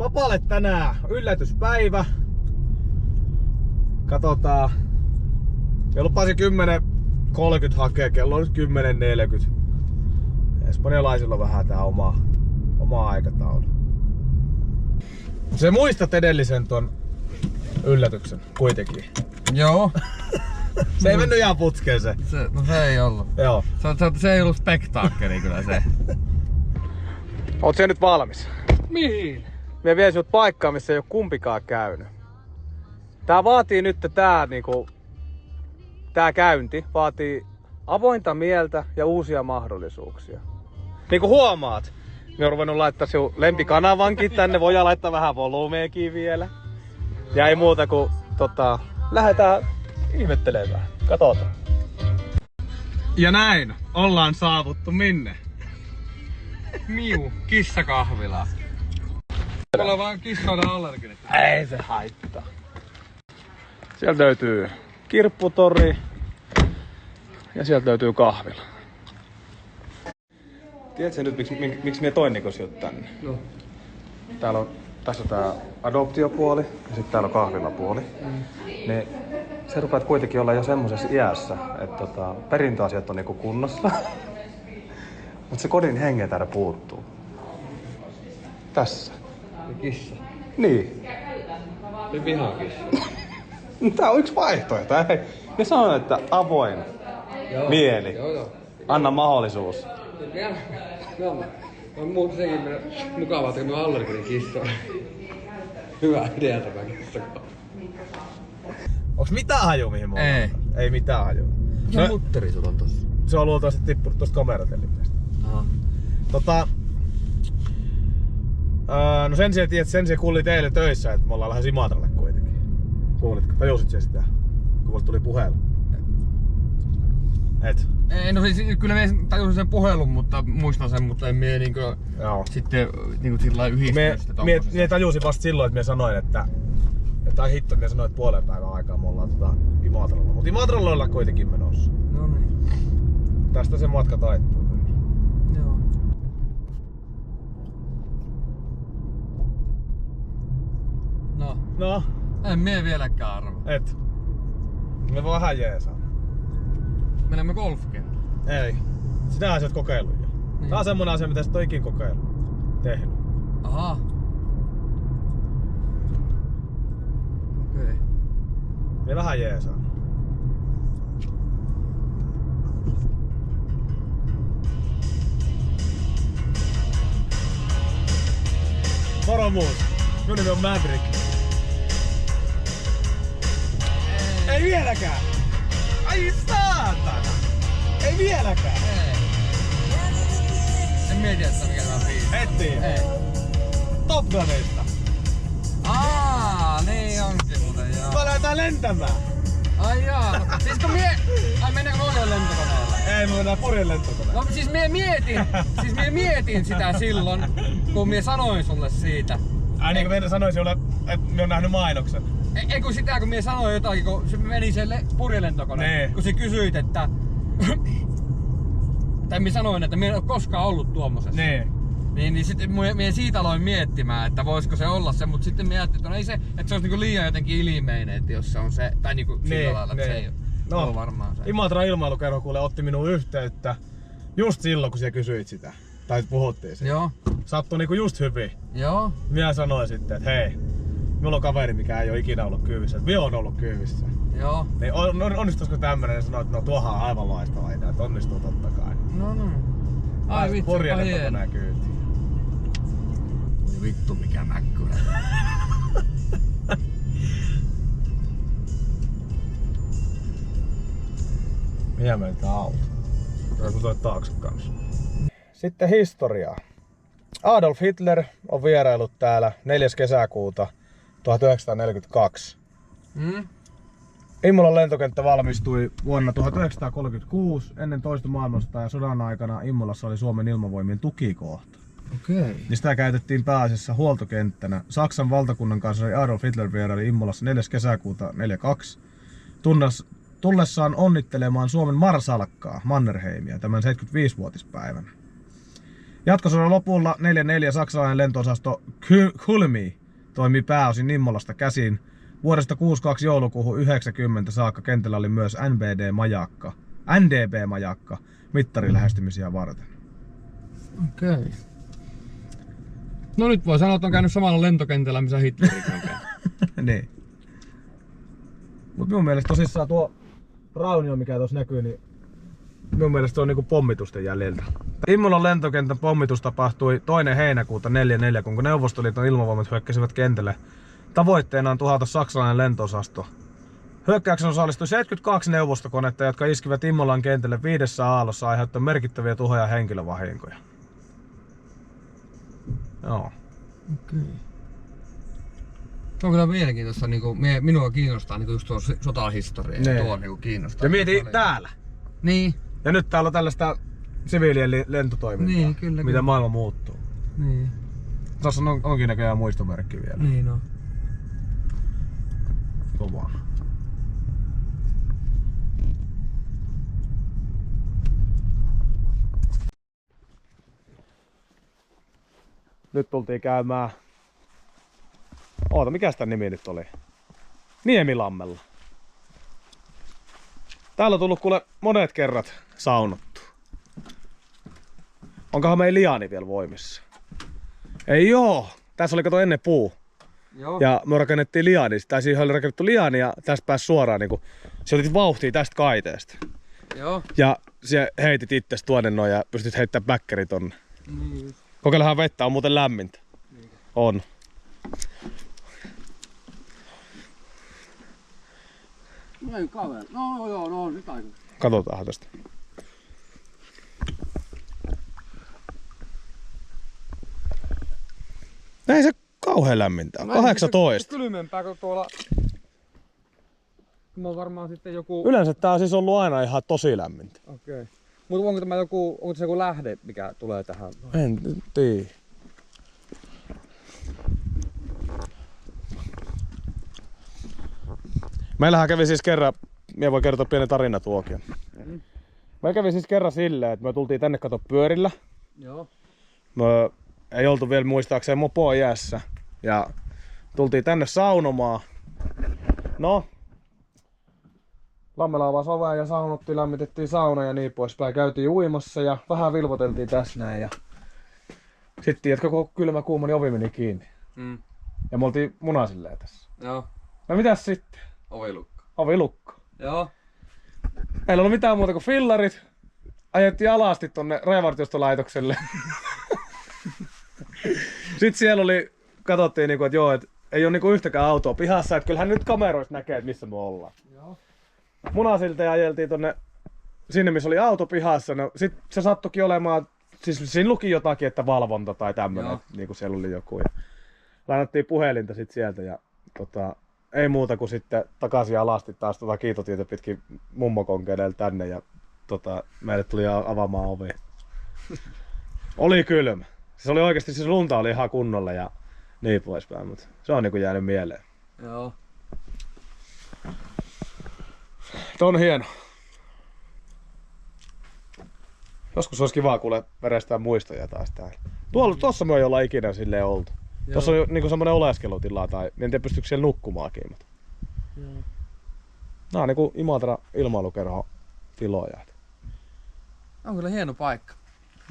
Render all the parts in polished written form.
Papalle tänään yllätyspäivä. Katsotaan. Me lupasin 10.30 hakea, kello on nyt 10.40. Espanjalaisilla on vähän tää oma aikataulu. Se muistat edellisen ton yllätyksen kuitenkin. Joo. Se ei mennyt ihan putkeen se. No se ei ollut. Joo. Se ei ollut spektaakkeli kyllä se. Oot sä nyt valmis? Mihin? Mie vien sut paikkaan, missä ei oo kumpikaan käynyt. Tää vaatii nyt tää käynti vaatii avointa mieltä ja uusia mahdollisuuksia. Niinku huomaat, me on ruvennut laittaa sinun lempikanavankin tänne, voidaan laittaa vähän volyymeekin vielä. Ja ei muuta kuin lähdetään ihmettelemään. Katsotaan. Ja näin ollaan saavuttu minne? Miu, kissakahvila. Mulla on vaan kissoiden allerginen. Ei se haittaa. Sieltä löytyy kirpputori ja sieltä löytyy kahvila. Tiedätkö nyt miksi minä toin sinut tänne? No. Tässä on tää adoptiopuoli ja sitten täällä on kahvilapuoli. Niin se rupeat kuitenkin olla jo semmosessa iässä, että perintöasiat on niinku kunnossa. Mut se kodin hengentäärä puuttuu. Tässä. Kissa. Niin. Se vihaa kissa. Tää on yksi vaihtoehto. Ne sanoo, että avoin mieli. Joo. Anna mahdollisuus. Joo. On muuta sekin mukavaa, että minun allerginen kissa. Hyvä idea tämä kissakahvila. Onks mitään hajua mihin mä Ei. Ei mitään hajua. Mikä mutteri sulla on tossa? Se on luultavasti tippunut tosta kameratelineestä. Aha. No sen sijaan kuulin teille töissä, että me ollaan lähes Imatralle kuitenkin. Kuulitko? Tajusit sä sitä? Kun mulle tuli puhelu. Et? Ei, no siis kyllä minä tajusin sen puhelun, mutta muistan sen, mutta en minä sitten sillä yhdistänyt sitä tommosesta. Mie tajusin vasta silloin, että mie sanoin, että hitto, mie sanoin, että puolen päivän aikaa me ollaan Imatralla. Mutta Imatralla ollaan kuitenkin menossa. No niin. Tästä se matka taittuu. Joo. No? En mie vieläkään arvo. Et? Me vähän jeesaa. Menemme golfkentälle. Ei. Sitähän sä oot kokeillut jo. Niin. Tää on semmonen asia, mitä sä oot ikin kokeillut. Tehnyt. Aha. Okei. Me vähän jeesaa. Moro muus. Minun nimi on Maverick. Ei vieläkään! Ai saatana! Ei vieläkään! Ei. En mieti, että mikä tämä biisi. Et tiedä. Ei. Top Gunista. Niin onkin muuten joo. Me lähdetään lentämään. Ai jaa. Siis kun ai mennäänkö Norjan lentokoneella? Ei, me mennään Porin lentokoneella. No siis mie mietin sitä silloin, kun mie sanoin sulle siitä. Ai niin kuin minä sanoin sinulle, että minä olen nähnyt mainoksen. Ei kun sitä, kun mie sanoin jotakin, kun se meni se purjelentokone. Nee. Kun sä kysyit, että... tai mie sanoin, että mie en ole koskaan ollut tuommosessa. Niin sitten mie siitä aloin miettimään, että voisiko se olla se, mutta sitten mie ajattelin, että no ei se, että se olisi niinku liian jotenkin ilmeinen, että jos se on se, tai niinku sillä lailla, että se ei ole varmaan se. Imatra ilmailukerho kuule otti minun yhteyttä just silloin, kun sinä kysyit sitä. Tai puhuttiin siitä. Joo. Sattui niinku just hyvin. Joo. Minä sanoin sitten, että hei, minulla on kaveri, mikä ei ole ikinä ollut kyyvissä. Minä olen ollut kyyvissä. Joo. Niin onnistuisiko tämmönen? Ja sanoin, että no tuohan on aivan loistava idea, että onnistuu totta kai. No. Ai vittu, Purjelentokone kyytiin. Vittu mikä mäkkyrä. Mihin meiltä auto? Kun toi taakse kanssa. Sitten historiaa. Adolf Hitler on vierailut täällä 4. kesäkuuta 1942. Immolan lentokenttä valmistui vuonna 1936. Ennen toista maailmansotaa ja sodan aikana Immolassa oli Suomen ilmavoimien tukikohta. Okei. Niin sitä käytettiin pääasiassa huoltokenttänä. Saksan valtakunnan kansleri Adolf Hitler vieraili Immolassa 4. kesäkuuta 1942 tullessaan onnittelemaan Suomen marsalkkaa Mannerheimia tämän 75-vuotispäivänä. Jatkosodan lopulla 44 saksalainen lentoosasto Kulmi toimii pääosin Nimmolasta käsin. Vuodesta 62 joulukuuhun 90 saakka kentällä oli myös NDB-majakka mittarilähestymisiä varten. Okei. Okay. No nyt voi sanoa, että on käynyt samalla lentokentällä, missä Hitlerikin on käynyt. Niin. Mut minun mielestä tosissaan tuo raunio, mikä tuossa näkyy, niin minun mielestä se on niinku pommitusten jäljiltä. Immolan lentokentän pommitus tapahtui 2. heinäkuuta 44, kun Neuvostoliiton ilmavoimat hyökkäsivät kentälle. Tavoitteena on tuhota saksalainen lentoosasto. Hyökkäyksen osallistui 72 neuvostokonetta, jotka iskivät Immolan kentälle 5 aallossa aiheuttaen merkittäviä tuhoja ja henkilövahinkoja. Joo. Okei. Se on kyllä mielenkiintoista, niinku, minua kiinnostaa niinku just tuo sotahistoria ja tuo niinku kiinnostaa. Ja mieti täällä. Niin. Ja nyt täällä on tällaista siviilien lentotoimintaa, Niin, kyllä, miten maailma muuttuu. Niin. Tuossa onkin näköjään muistomerkki vielä. Niin on. Kovaa. Nyt tultiin käymään... Oota, mikäs tän nimi nyt oli? Niemilammella. Täällä on tullut kuule monet kerrat saunottu. Onkohan meidän liani vielä voimissa? Ei joo! Tässä oli kato ennen puu. Joo. Ja me rakennettiin liani. Tai siihen oli rakennettu liani ja tästä pääsi suoraan niinku... Se otit vauhtia tästä kaiteesta. Joo. Ja se heitit itses tuonne noin ja pystyt heittämään bäkkäri tonne. Niin. Kokeilehan vettä, on muuten lämmintä. Niin. On. No ei kaveri. No joo, no on nyt aika. Katsotaan tästä. Näin se kauhean lämmintä on. 18. Kylmempää kuin tuolla. Mä oon varmaan sitten joku... Yleensä tää on siis ollut aina ihan tosi lämmintä. Okei. Okay. Mutta onko tämä onko se joku lähde, mikä tulee tähän? En tiedä. Meillähän kävi siis kerran, minä voin kertoa pienen tarina tuokin. Me kävi siis kerran silleen, että me tultiin tänne kato pyörillä. Joo. Me ei oltu vielä muistaakseen mopoa iässä. Ja tultiin tänne saunomaan. No. Lammela avasi oveen ja saunottiin, lämmitettiin sauna ja niin poispäin. Käytiin uimassa ja vähän vilvoteltiin tässä näin. Ja sitten tiedätkö, kun kylmä kuuma, niin ovi meni kiinni. Ja me oltiin munasilleen tässä. Joo. No mitäs sitten? Ovilukko. Ovilukko. Joo. Meillä ei ollut mitään muuta kuin fillarit. Ajettiin alasti tonne Rajavartiostolaitokselle. Sitten siellä oli, katsottiin niinku, että joo, et ei oo niinku yhtäkään autoa pihassa, että kyllähän nyt kameroista näkee, että missä me ollaan. Joo. Munasilta ajeltiin tonne sinne, missä oli auto pihassa. No sit se sattuikin olemaan, siis siinä luki jotakin, että valvonta tai tämmönen, niinku siellä oli joku. Ja lainattiin puhelinta sit sieltä ja ei muuta kuin sitten takaisin alasti taas kiitotietä pitkin mummokonkeudelle tänne ja meille tuli avaamaan ovi. Oli kylmä. Se oli oikeasti, siis lunta oli ihan kunnolla ja niin poispäin, mutta se on niinku jäänyt mieleen. Joo. Tuo on hieno. Joskus olisi kiva kuule verestää muistoja taas täällä. Tossa me ei olla ikinä silleen oltu. Joo. Tossa on niinku semmonen oleskelutila tai en tiedä pystyykö siellä nukkumaankin. Mutta... Joo. Nää on niinku Imatra ilmailukerho tiloja. On kyllä hieno paikka.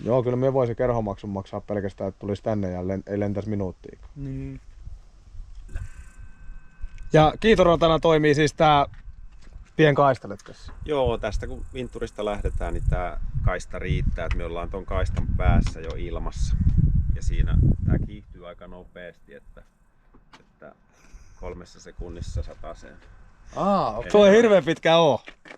Joo, kyllä me voisin kerhomaksun maksaa pelkästään, että tulisi tänne ja ei lentäisi minuuttia. Niin. Ja Kiitorantana toimii siis tää pienkaistalet tässä. Joo, tästä kun Vintturista lähdetään, niin tää kaista riittää, että me ollaan ton kaistan päässä jo ilmassa. Ja siinä tää kiihtyy aika nopeasti, että 3 sekunnissa 100 sen. Okay. Se on hirveän pitkä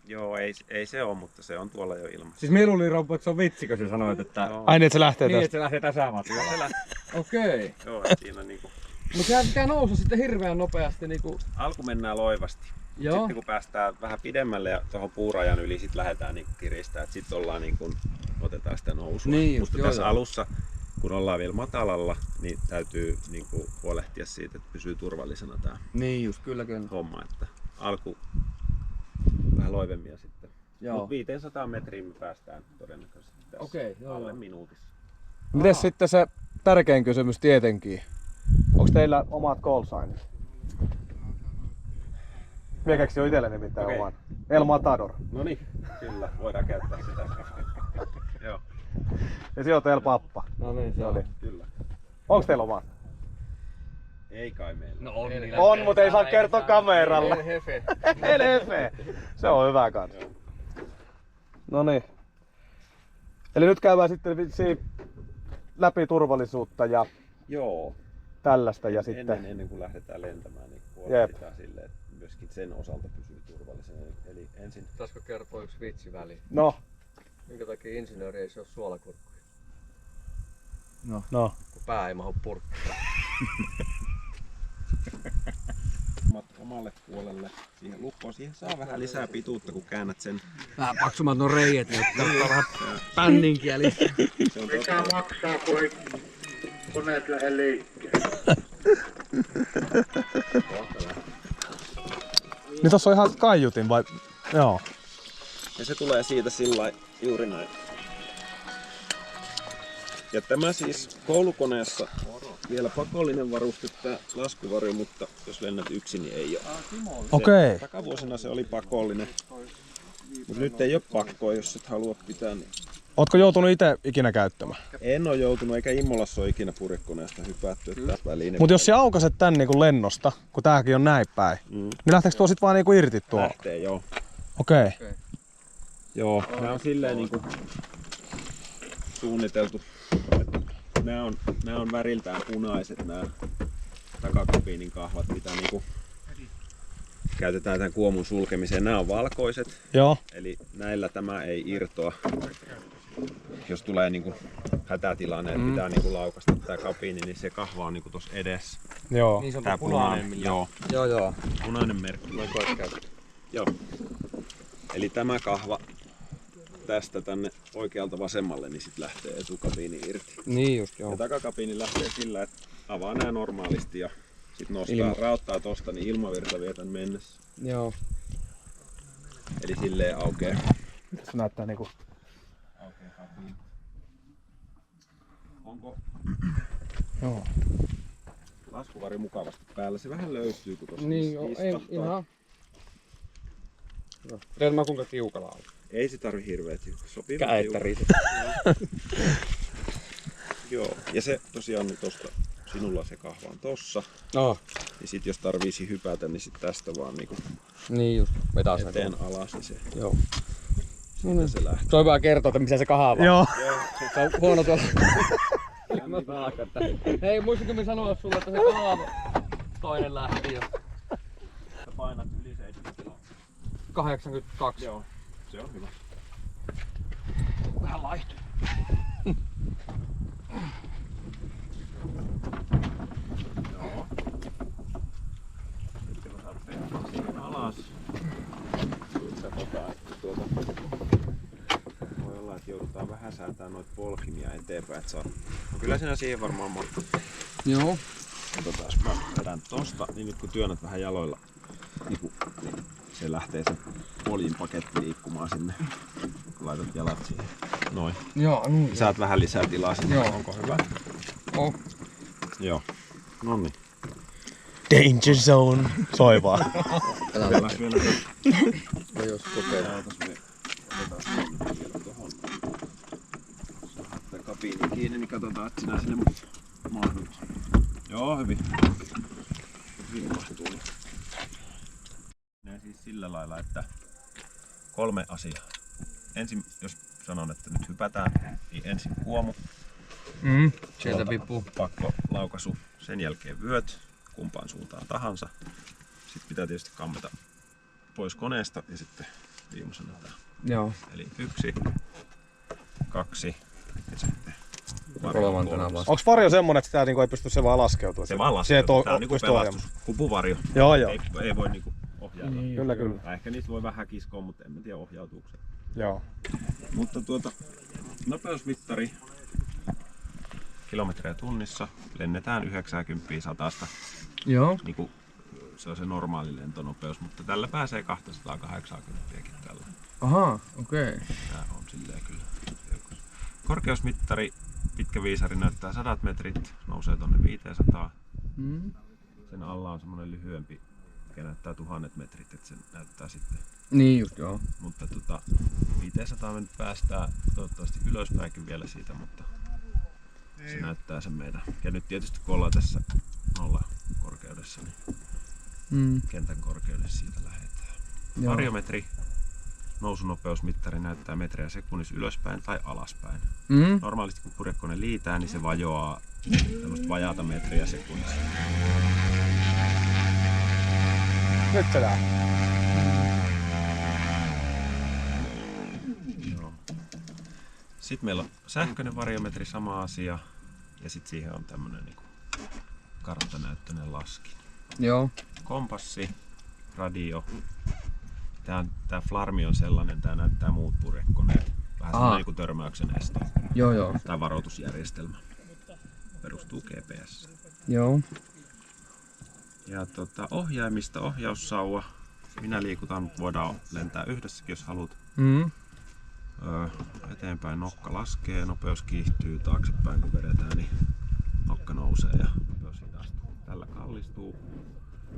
Joo, ei se ole, mutta se on tuolla jo ilmassa. Siis meillä oli Robbo, että se on vitsi, kun sä sanoit, että... No. Ai niin, että se lähtee niin, tästä. että se lähtee tasamatkalle. Okei. Joo, siinä niinku... Mutta sehän pitää nousta sitten hirveän nopeasti niinku... Alku mennään loivasti. Joo. Sitten kun päästään vähän pidemmälle ja tuohon puurajan yli sit lähdetään niinku kiristää, että sitten ollaan niinku, otetaan sitä nousua. Niin, mutta tässä alussa, kun ollaan vielä matalalla, niin täytyy niinku huolehtia siitä, että pysyy turvallisena tää kyllä. homma. Että alku vähän loivemmin ja sitten. Joo. Mut 500 metriä me päästään todennäköisesti tässä alle minuutissa. Mites sitten se tärkein kysymys tietenkin? Onko teillä omat call signit? Mie keksin jo itselle nimittäin oman. El Matador. Noniin, kyllä, voidaan käyttää sitä. Joo. Ja se on El Pappa. No niin, se oli. Kyllä. Onks teillä omat? Ei kai meillä. No on. On, mutta ei saa kertoa kameralle. Hefe. El Hefe. Se on hyvä kans. Noniin. Eli nyt käydään sitten läpi turvallisuutta ja Joo. tällaista ja sitten... Ennen kuin lähdetään lentämään, niin huolehditaan silleen, että myöskin sen osalta pysyy turvallisena. Eli ensin... Pitäisikö kertoa yksi vitsi väliin? No. Minkä takia insinööri ei syö suolakurkkuja? No. Kun pää ei mahu purkkiin. Omalle puolelle siihen lukkoon. Siihen saa vähän lisää pituutta, kun käännät sen. Vähän paksummat nuo reijät, niin ottaa vähän pänninkieli. Mitä maksaa, kun koneet lähde liikkeelle? Niin tossa on ihan kaiutin vai? Joo. Ja se tulee siitä sillä juuri näin. Ja tämä siis koulukoneessa vielä pakollinen varuste, tämä laskuvarjo, mutta jos lennät yksin, niin ei ole. Okei. Takavuosina se oli pakollinen. Mutta nyt ei ole pakkoa, jos et halua pitää. Niin... Ootko joutunut itse ikinä käyttämään? En ole joutunut, eikä Immolassa ole ikinä purjekoneesta hypätty. Väline. Mut jos sä aukaset tän niinku lennosta, kun tääkin on näin päin, niin lähteekö tuo sit vaan niinku irti tuo? Lähtee, joo. Okei. Joo, nämä on silleen niinku suunniteltu. Nämä on väriltään punaiset nämä takakabiinin kahvat, mitä niinku käytetään tämän kuomun sulkemiseen. Nämä on valkoiset, Joo. eli näillä tämä ei irtoa. Jos tulee niinku hätätilanne, että pitää niinku laukasta tämä kabiini, niin se kahva on niinku tuossa edessä. Joo. Niin se on Tää punainen. Joo, Joo. punainen merkki. Joo. Eli tämä kahva tästä tänne oikealta vasemmalle, niin sitten lähtee etukabiini irti. Niin just, joo. Ja takakabiini lähtee sillä, että avaa nää normaalisti ja sitten nostaa, raottaa tosta, niin ilmavirta vie tän mennessä. Joo. Eli silleen aukeaa. Se näyttää niinku... Aukeaa kabiini. Onko Joo. laskuvari mukavasti päällä? Se vähän löystyy, kun tossa Niin, joo, ei ihan. Tiedät mä kuinka tiukalla on. Ei se tarvi hirveet tiukka. Sopii Käettä riitä. Joo, ja se tosiaan nyt tosta, sinulla se kahva on tossa. No. Ja sit jos tarvisi hypätä, niin sit tästä vaan niinku Niin just, vetää sen. eteen alas, niin se, Joo. siitä se lähtee. Se on hyvä kertoa, että missä se kahva on. Joo. Se on huono tuolla. Hei, muistatko minä sanoa sulle, että se kahva toinen lähti jo. Sä painat yli 70 kiloa. 82. Joo, se on hyvä. Vähän laihtuu. Joo. Sitten kun saat sen siihen alas. Katsotaan, että voi olla, että joudutaan vähän säätämään noita polkimia eteenpäin, että saa. No kyllä siinä siihen varmaan mahtuu. Joo. Katsotaan, mä vedän tosta, niin nyt kun työnnät vähän jaloilla, niin se lähtee se poljin paketti liikkumaan sinne, kun laitat jalat siihen. Noin. Joo, niin. Saat vähän lisää tilaa sinne. Joo. Onko hyvä? Oh. Joo. Noniin. Danger zone. Soi vaan. Vielä. No jos kokeillaan. Otetaan tuohon. Saat kabiini kiinni, niin katsotaan, että sinä sinne mahdut. Joo, hyvin. Hyvin mahtuu. Menee siis sillä lailla, että 3 asiaa. Ensin, jos sanon, että nyt hypätään, niin ensin kuomu. Sieltä vippuu. Pakko laukaisu. Sen jälkeen vyöt kumpaan suuntaan tahansa. Sitten pitää tietysti kammeta pois koneesta ja sitten viimeisenä tää. Joo. Eli 1, 2 ja sitten Kolmantena vasta. Onks varjo semmonen, että sitä niinku ei pysty se vaan laskeutumaan? Se vaan Se laskeutuu. Tää on niinku pelastus. Hupuvarjo. Joo, joo. Ei voi niinku ohjailla. Niin, kyllä, kyllä. Tai ehkä niistä voi vähän kiskoa, mutta en mä tiedä ohjautuuko se. Joo. Mutta nopeusmittari kilometrejä tunnissa. Lennetään 90-100. Joo. Niinku, se on se normaali lentonopeus, mutta tällä pääsee 280 tällä. Ahaa, okei. Tää on silleen kyllä. Korkeusmittari pitkä viisari näyttää 100 metrit, nousee tonne 500. Sen alla on semmonen lyhyempi, mikä näyttää 1000 metrit, että se näyttää sitten. Niin just joo. Mutta 500 me nyt päästään toivottavasti ylöspäinkin vielä siitä, mutta se näyttää sen meidän. Ja nyt tietysti kun ollaan tässä nolla korkeudessa, niin kentän korkeudessa siitä lähdetään. Varjometri, nousunopeusmittari näyttää metriä sekunnissa ylöspäin tai alaspäin. Normaalisti kun purjekone liitää, niin se vajoaa tämmöistä vajaata metriä sekunnissa. Nyt se lähtee. Sitten meillä on sähköinen varjometri, sama asia. Ja sitten siihen on tämmönen niinku karttanäyttöinen laskin. Joo. Kompassi, radio. Tää Flarmi on sellainen, tää näyttää muut purjekoneet. Vähän semmoinen niinku törmäyksen esto. Joo. Tää varoitusjärjestelmä. Perustuu GPS. Joo. Ja ohjaimista ohjaussauva. Minä liikutan, mutta voidaan lentää yhdessäkin jos haluat. Eteenpäin nokka laskee, nopeus kiihtyy, taaksepäin kun vedetään, niin nokka nousee ja nopeus hidastuu. Tällä kallistuu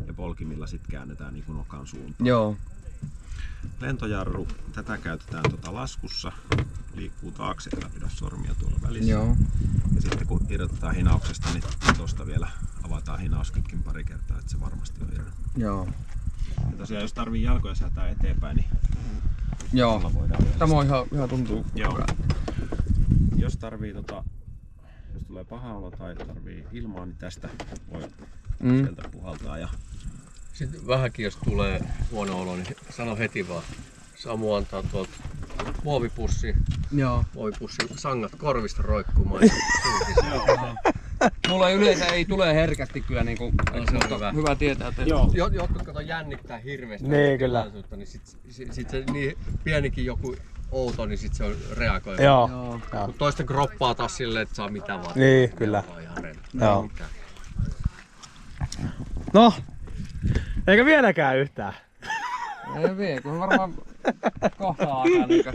ja polkimilla sitten käännetään niin kuin nokan suuntaan. Joo. Lentojarru, tätä käytetään laskussa, liikkuu taakse, älä pidä sormia tuolla välissä. Joo. Ja sitten kun irrotetaan hinauksesta, niin tuosta vielä avataan hinausketkin pari kertaa, että se varmasti on irronnut. Jos Ja tosiaan jos tarvii jalkoja säätää eteenpäin, niin tämä on ihan tuntuu. Joo. Jos tarvii jos tulee paha olo tai tarvii ilmaa, niin tästä voi sieltä puhaltaa. Ja Sitten vähänkin jos tulee huono olo, niin sano heti vaan. Samu antaa tuolta muovipussi sangat korvista roikkumaan. Mulla yleensä ei tule herkästi kyllä niinku, se on hyvä tietää, että Jotkut kato jännittää hirveästi. Niin, kyllä. Niin sit se niin pienikin joku outo, niin sit se on reagoiva. Joo. Kun toisten kroppaa taas silleen, että saa mitä vaan. Niin, kyllä. On ihan rento. Joo. No, eikä vieläkään yhtään. ei vie, kun varmaan kohta alkaa niinkö.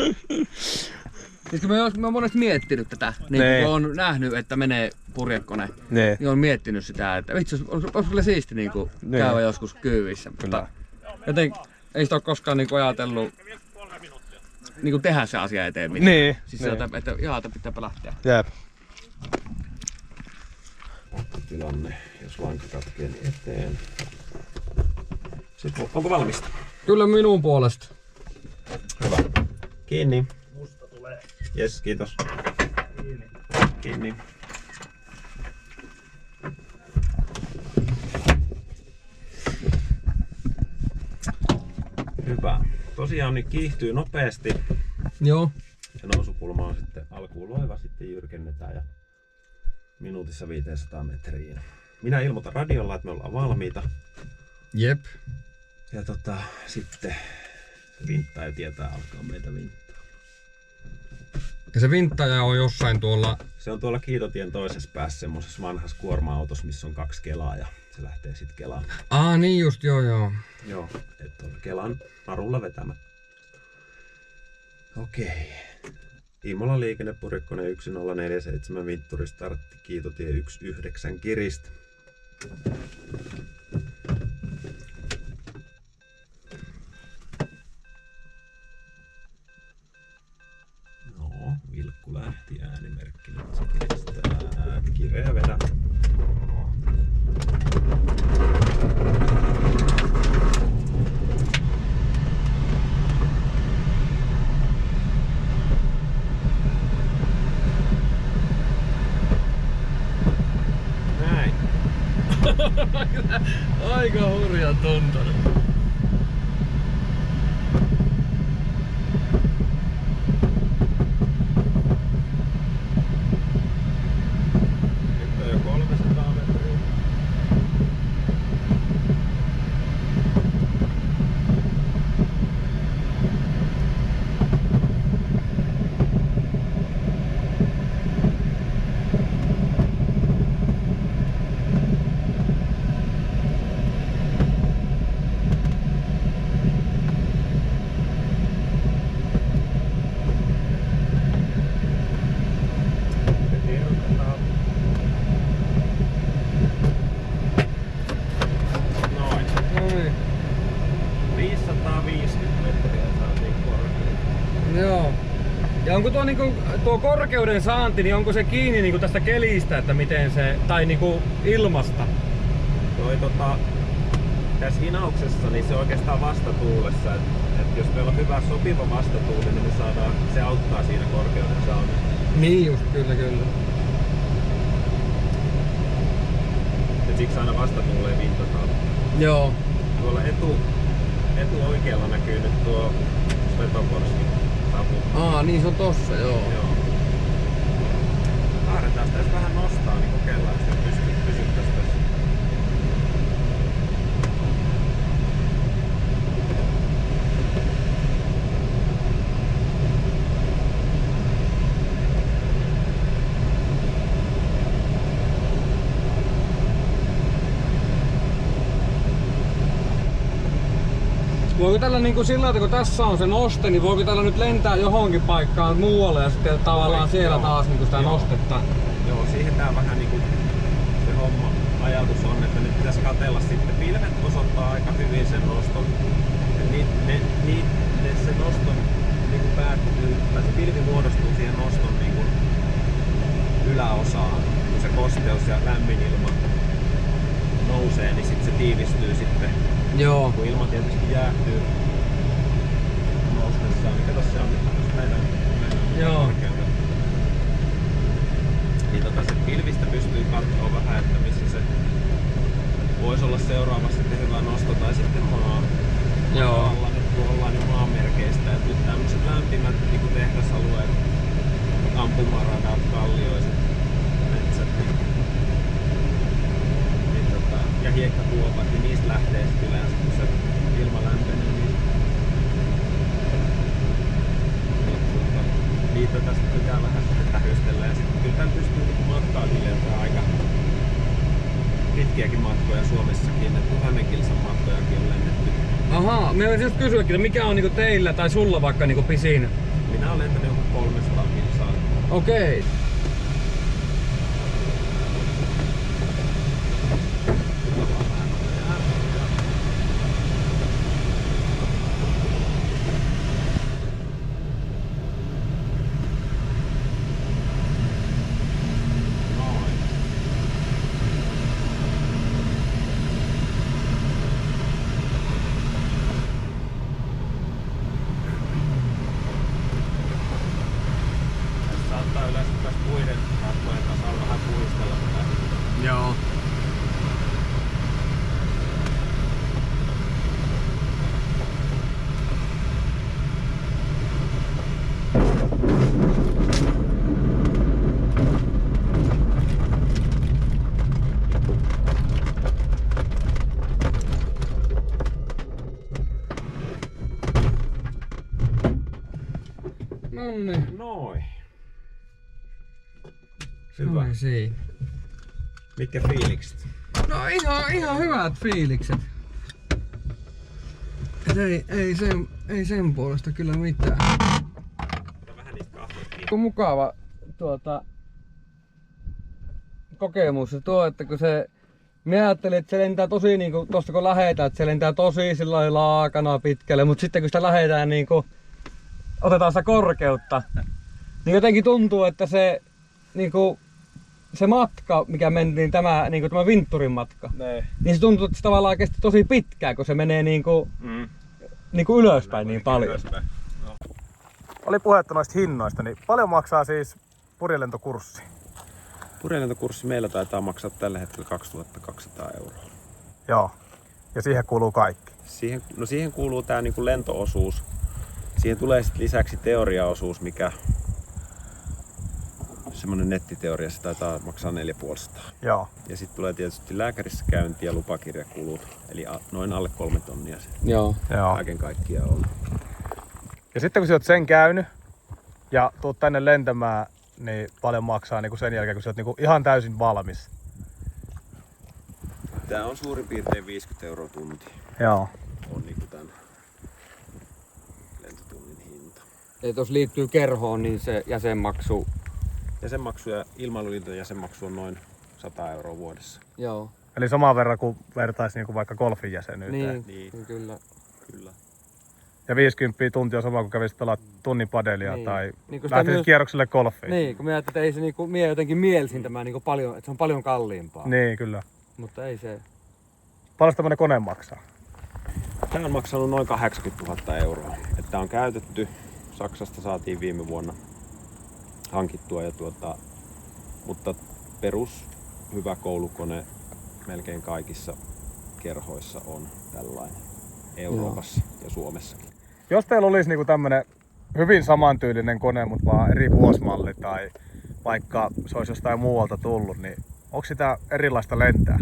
Siis kun mä oon monesti miettinyt tätä, niin kun on nähnyt, että menee purjekone, niin on miettinyt sitä, että vitsi, olisi kyllä siisti niinku käydä joskus kyyvissä. Mutta joten ei sitä ole koskaan niinku ajatellut niinku tehdä se asia eteen mitään. Niin. Siis että jaata pitääpä lähteä. Jep. tilanne, jos lanka katkee, niin eteen. Sitten onko valmista? Kyllä minun puolesta. Hyvä. Kiinni. Musta tulee. Jes, kiitos. Kiinni. Hyvä. Tosiaan niin kiihtyy nopeasti. Joo. Se nousukulma on sitten alkuun loiva, sitten jyrkennetään ja minuutissa 500 metriin. Minä ilmoitan radiolla, että me ollaan valmiita. Jep. Ja sitten vinttaaja tietää alkaa meitä vinttaa. Ja se vinttaaja on jossain tuolla... Se on tuolla Kiitotien toisessa päässä semmoisessa vanhassa kuorma-autossa, missä on 2 kelaa ja se lähtee sitten Kelaan. Niin just, joo. Joo, että on Kelan narulla vetämä. Okei. Imola liikennepurjekone 1047 Vintturi startti, Kiitotie 19 Kiristä. No, vilkku lähti, äänimerkki nyt se kiristää. Kireä vedä. Näin. Aika hurja tuntunut. Nyt on jo 300 metriä. tuo korkeuden saanti, niin onko se kiinni niinku tästä kelistä, että miten se, tai niinku ilmasta? Tässä hinauksessa niin se oikeastaan vastatuulessa, että jos meillä on hyvä sopiva vastatuuli, niin me saadaan, se auttaa siinä korkeuden saannissa. Niin just, kyllä. Ja siksi aina vastatuuleen vintataan. Joo. Tuolla etu oikealla näkyy nyt tuo Svetogorskin savu. Niin se on tossa, joo. Haaretaan sitä, jos vähän nostaa, niin kokeillaan, että pysyttäisiin tässä. Voiko tällä niinku sillä, että kun tässä on se noste, niin voiko tällä nyt lentää johonkin paikkaan muualle ja sitten tavallaan siellä taas niinku sitä nostetta? Joo, siihen tää vähän niinku se homma ajatus on, että nyt pitäisi katsella sitten. Pilvet osoittaa aika hyvin sen noston. Se noston niinku päättyy, tai se pilvi muodostuu siihen noston niinku yläosaan. Kun se kosteus ja lämmin ilma nousee, niin sitten se tiivistyy sitten. Joo. Kun ilma tietysti jäähtyy noustessaan, niin kato se on nyt meidän korkeudella. Niin se pilvistä pystyy katsoa vähän, että missä se voisi olla seuraavassa sitten hyvä nosto tai sitten maa. Joo. Nyt kun ollaan jo maanmerkeistä, että nyt tämmöiset lämpimät niin kuin tehdasalueet, ampumaradat, kallioiset, metsät ja hiekkakuopat, niin niistä lähtee sitten yleensä, kun se ilma lämpenee, niin niitä tästä pitää vähän sitten tähystellä. Ja sitten kyllä tämän pystyy matkaakin lentämään aika pitkiäkin matkoja Suomessakin, että 1000 kilsan matkojakin on lennetty. Ahaa, me olisin just kysyäkin, että mikä on niinku teillä tai sulla vaikka niinku pisin? Minä olen lentänyt joku 300 kilsaa. Okei. Saattaa yleensä myös puiden matkojen tasalla vähän puistella tätä. Joo. Nonni. Noin. Hyvä. Hyvä. Siinä. Mitkä fiilikset? No ihan hyvät fiilikset. Et ei sen puolesta kyllä mitään. Vähän niistä kahvia. Mukava kokemus se tuo, että kun se mä ajattelin, että se lentää tosi niinku tosta kun lähetään, että se lentää tosi sillä laakana pitkälle, mutta sitten kun sitä lähetään niinku otetaan sitä korkeutta, niin jotenkin tuntuu, että se niinku se matka, mikä mentiin, tämä Vintturin matka, niin se tuntuu, että se tavallaan kesti tosi pitkään, kun se menee niinku ylöspäin niin paljon. Ylöspäin. No. Oli puhetta noista hinnoista, niin paljon maksaa siis purjelentokurssi? Purjelentokurssi meillä taitaa maksaa tällä hetkellä 2200 €. Joo. Ja siihen kuuluu kaikki. Siihen kuuluu tää niinku lentoosuus. Siihen tulee sit lisäksi teoriaosuus, mikä semmonen nettiteoria, se taitaa maksaa 450. Joo. Ja sitten tulee tietysti lääkärissä käynti ja lupakirjakulut, eli noin alle 3 tonnia se Joo. kaiken kaikkiaan on. Ja sitten kun sä oot sen käynyt ja tuut tänne lentämään, niin paljon maksaa niin sen jälkeen, kun sä oot niin ihan täysin valmis. Tää on suurin piirtein 50 € tunti. Joo. On niinku tän lentotunnin hinta. Ja jos liittyy kerhoon, niin se jäsenmaksu. Jäsenmaksu ja ilmailuliiton jäsenmaksu on noin 100 € vuodessa. Joo. Eli saman verran kuin vertaisi niin kuin vaikka golfin jäsenyyteen. Niin, kyllä. Kyllä. Ja 50 tuntia on sama kuin kävisit pelaa tunnin padelia Niin. tai Niin, kun sitä lähtisit myös- kierrokselle golfiin. Niin, kun mietit, että ei se niinku, mie jotenkin mielsin tämä niinku paljon, että se on paljon kalliimpaa. Niin, kyllä. Mutta ei se. Paljon tämmönen kone maksaa? Tämä on maksanut noin 80 000 euroa. Että on käytetty. Saksasta saatiin viime vuonna hankittua. Mutta perus hyvä koulukone melkein kaikissa kerhoissa on tällainen. Euroopassa ja Suomessakin. Jos teillä olisi niinku tämmönen hyvin samantyylinen kone, mutta vaan eri vuosimalli tai vaikka se olisi jostain muualta tullut, niin onko sitä erilaista lentää?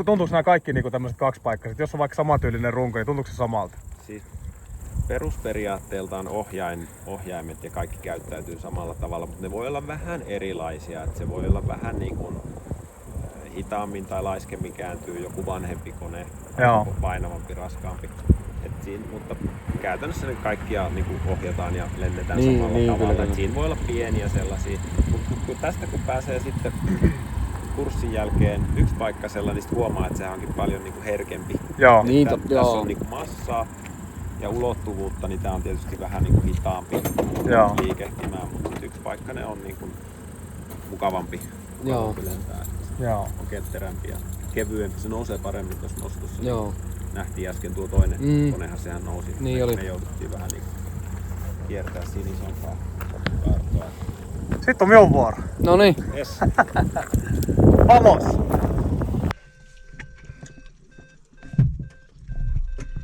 Tuntuuko nämä kaikki niinku tämmöiset kaksipaikkaiset? Jos on vaikka samantyylinen runko, niin tuntuuko se samalta? Siis perusperiaatteeltaan ohjaimet ja kaikki käyttäytyy samalla tavalla, mutta ne voi olla vähän erilaisia. Että se voi olla vähän niin kuin hitaammin tai laiskemmin kääntyy joku vanhempi kone, painavampi, raskaampi. Mutta käytännössä ne kaikkia niin kuin ohjataan ja lennetään samalla tavalla. Et siinä voi olla pieniä sellaisia, mutta tästä kun pääsee sitten kurssin jälkeen yksi paikka sellainen, niin huomaa, että se onkin paljon niin kuin herkempi. Joo. Niin, Tässä on niin kuin massaa ja ulottuvuutta, niin tää on tietysti vähän niin kuin hitaampi liikehtimään, mutta yksi paikka ne on niin kuin mukavampi lentää. Joo. On ketterämpi ja kevyempi, se nousee paremmin tuossa nostossa. Joo. Nähtiin äsken tuo toinen konehan, sehän nousi. Niin oli. Me jouduttiin vähän niin kiertää siinä isompaa kaartoa. Sitten on minun vuoro. No niin. Yes. Vamos!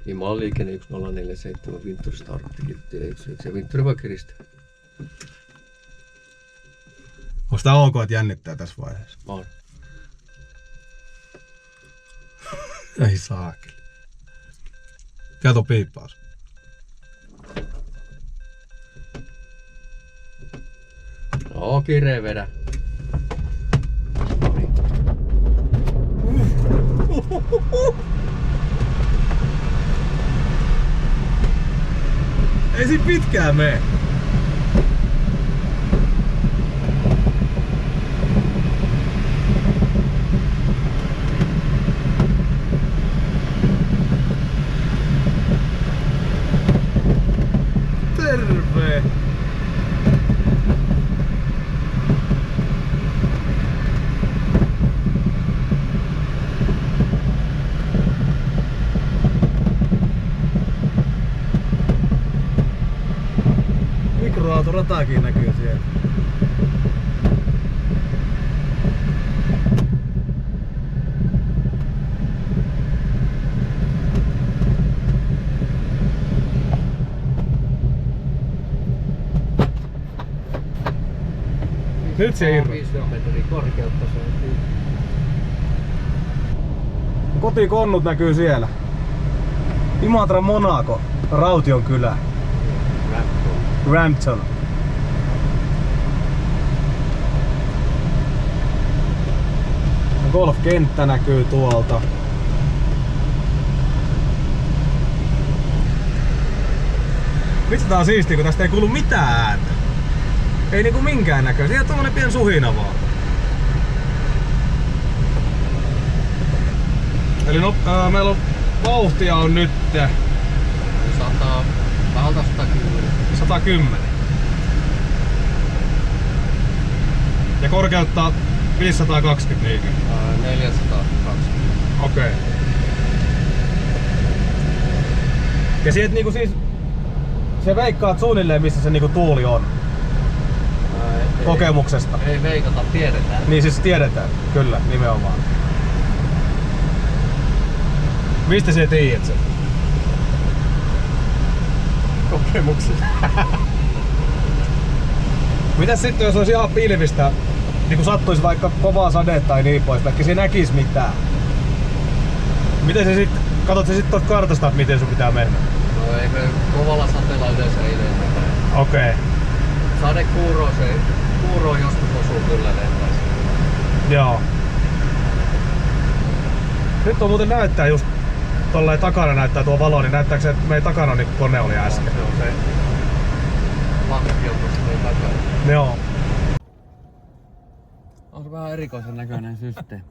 Imalla liikenne 1047 Vinturi starttikitti, eikö se Vinturi voi kiristää? Onko tää ok, että jännittää tässä vaiheessa? On. Ei saakeli. Kato piippaus. No, kireä vedä. Noniin. Ei siinä pitkään mene. Terve! Mikroautoratakin näkyy siellä. Nyt se irro. 5 metriä korkeutta se on. Kotikonnut näkyy siellä. Imatra Monaco, Raution kylä. Rampton. Golfkenttä näkyy tuolta. Mistä tää on siistiä, kun tästä ei kuulu mitään ääntä. Ei niinku minkään näköistä, ihan tommonen pien suhina vaan. Eli meillä on vauhtia on nyt 110. Ja korkeutta 520 niinkö? 420. Okei. Ja sieltä niinku siis se veikkaat suunnilleen missä se niinku tuuli on kokemuksesta. Ei veikata, tiedetään. Niin siis tiedetään, kyllä, nimenomaan. Mistä sä tiedät sen? Kokemuksesta. Mitäs sitten jos olisi ihan pilvistä, niin kun sattuisi vaikka kovaa sadetta tai niin pois, vaikka se näkisi mitään? Miten se sitten, katsot sä sitten tuosta kartasta, että miten sun pitää mennä? No eikö kovalla sateella yleensä ei lennetä. Okei. Sade kuuroon joskus osuu kyllä lentäisi. Joo. Nyt on muuten näyttää just tollain takana näyttää tuo valo, niin näyttääkö se, että meidän takana niin kone oli äsken? Se on se lakki on tuossa takana. Joo. On se vähän erikoisen näköinen systeemi.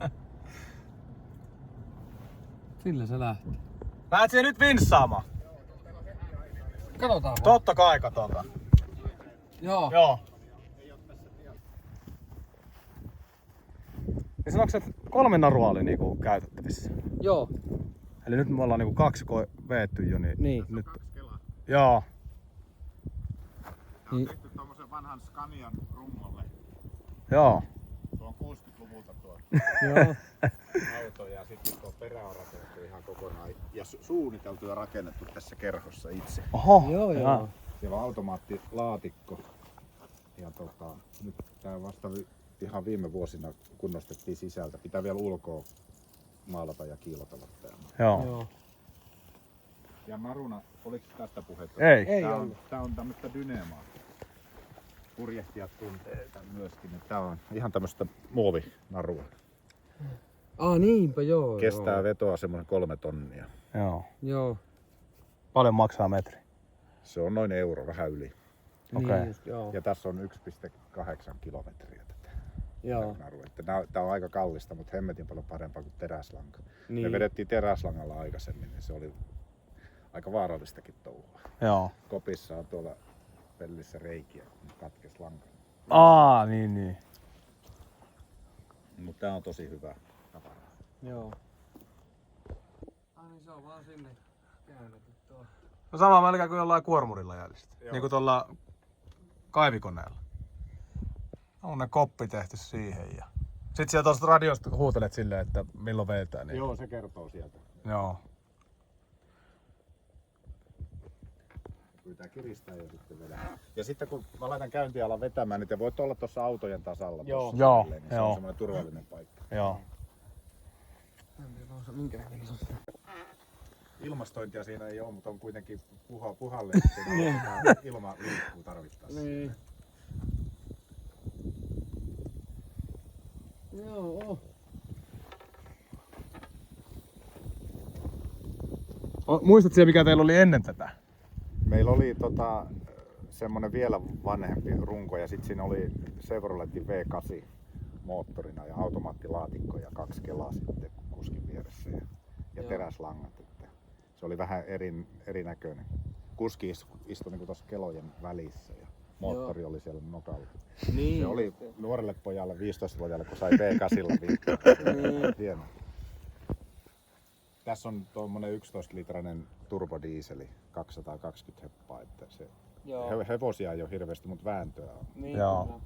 Sillä se lähti. Lähet siihen nyt vinssaamaan? Katsotaan vaan. Totta kai katsotaan. Joo. Joo. Niin sanoitko, että 3 narua oli niinku käytettävissä? Joo. Eli nyt me ollaan niinku 2 veetty jo, niin. Nyt... Joo. Tää on tehty tommosen vanhan Scanian rungolle. Joo. Se on 60-luvulta tuo Joo. auto ja sitten tuo perä on rakennettu ihan kokonaan ja suunniteltu ja rakennettu tässä kerhossa itse. Oho. Joo. Siellä on automaattilaatikko ja nyt tää vasta ihan viime vuosina kunnostettiin sisältä. Pitää vielä ulkoa maalata ja kiilotella tää. Joo. Ja naruna, oliko tästä puhetta? Ei. Tää on tämmöstä dynemaa. Purjehtijat tuntee tän myöskin. Tää on ihan tämmöstä muovinarua. Niinpä joo. Kestää vetoa semmonen 3 tonnia. Joo. Paljon maksaa metri? Se on noin euro, vähän yli. Okei. Niin just, joo. Ja tässä on 1,8 kilometriä tätä Joo. narua. Tää on aika kallista, mutta hemmetin paljon parempaa kuin teräslanka. Niin. Me vedettiin teräslangalla aikaisemmin, niin se oli aika vaarallistakin touhua. Joo. Kopissa on tuolla pellissä reikiä, kun katkes lanka. Niin. Mutta tää on tosi hyvä tavara. Joo. Niin se on vaan sinne käännetty tuo. No sama melkein kuin jollain kuormurilla jäljistä. Niin kuin tuolla kaivikoneella. On ne koppi tehty siihen ja... Sit sieltä tuosta radiosta huutelet silleen, että milloin vetää. Niin... Joo, se kertoo sieltä. Joo. Pyytää kiristää ja sitten vedää. Ja sitten kun mä laitan käyntialan vetämään, niin te voitte olla tuossa autojen tasalla. Joo. Niin se Joo. on semmoinen turvallinen paikka. Joo. Minkä näköinen se on? Ilmastointia siinä ei ole, mutta on kuitenkin puhalle. Ilma liikkuu tarvittaessa. Niin. Joo. Muistatko siellä, mikä teillä oli ennen tätä? Meillä oli semmonen vielä vanhempi runko ja sitten siinä oli Chevroletin V8 moottorina ja automaattilaatikko ja 2 kelaa sitten kuskin vieressä ja teräslangat. Että se oli vähän erinäköinen. Kuski istui niinku tuossa kelojen välissä ja moottori oli siellä nokalla. Niin. Se oli nuorelle pojalle, 15-vuotiaalle, kun sai V8:lla viikkoa. Hieno. Tässä on tuommoinen 11-litrainen turbodieseli, 220 heppaa, että se hevosia ei ole hirveästi, mutta vääntöä on. Niin. Joo.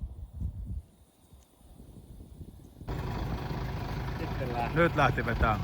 Nyt lähti vetämään.